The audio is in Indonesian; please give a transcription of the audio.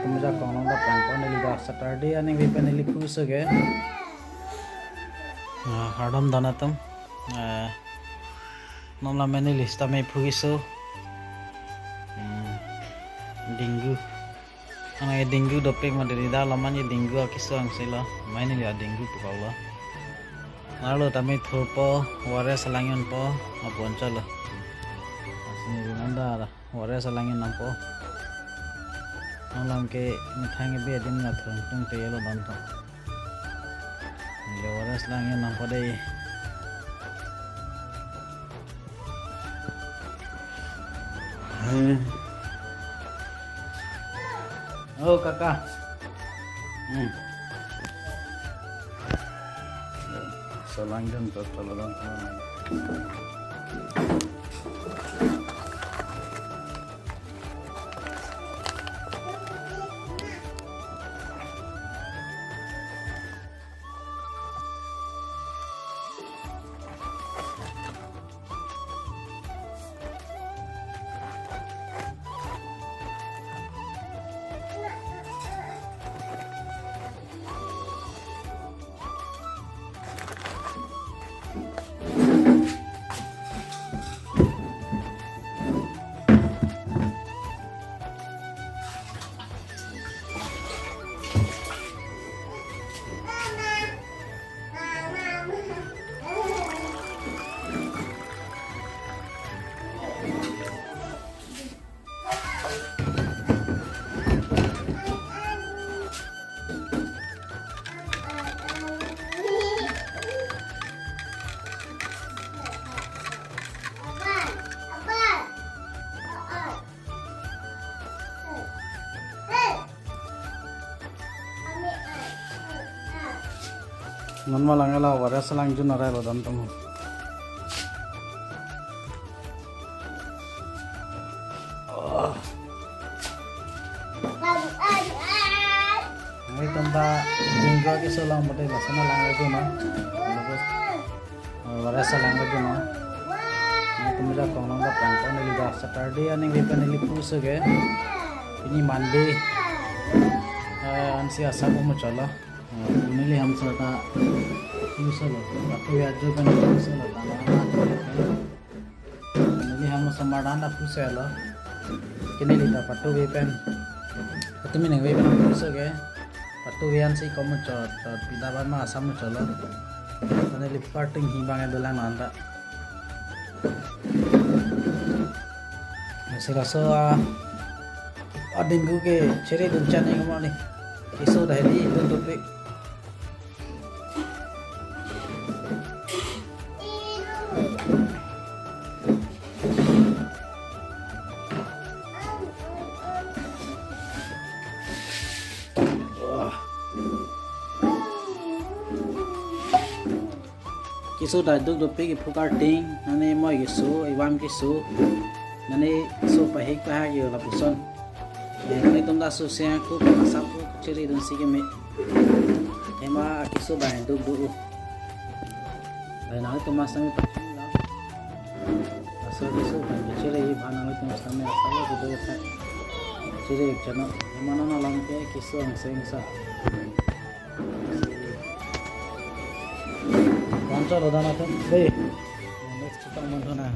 तुमच्या कोणाला प्रांपणली दा सॅटरडे आणि वेपनली फुसगे हाडम दानातम नमला मेने लिस्टा में फुगिसो dengue ana dengue dopek madari da lamanya dengue akiso angsela maini ya dengue pukaula lalu tami thupo ware salangin po aponchala asini dinanda la ware salangin nampo nalam ke mithange be din na thung te yelo danto le ware salangin nampo dei oh kakak selangkan tuh telan non malangela wara salang jun arai lo dantam ngai tamba jingga ke salang mate lasana langai tu na wara salang ke na ngai tumja kono da prangkon li da saturday ani wepaneli pusage ini monday ansi asa ko chala Ini हम सरता फुसल बाकी आज kan फुसल ini हम समाधान फुसल kini lita patu wepen patu mineng wepen fusage patu wian si komu chot pidaban ma asam cholo ane lip parting himbang belang nanda siraso adinggu ke chere duncan yang mana nih isu dari itu topik kisu dah duk topik ipukar ting nane moi kisu iwam kisu nane so pahik pahak yo lapuson ini tum dah susah aku pasap aku ceri dun sih keme ema kisu dah duk duk nane tum masang pacing lah asal kisu dah ceri bahan nane tum masang asal aku duk ceri channel ema nana langke kisu ang sengsa Chalo dana tu, next kita mana?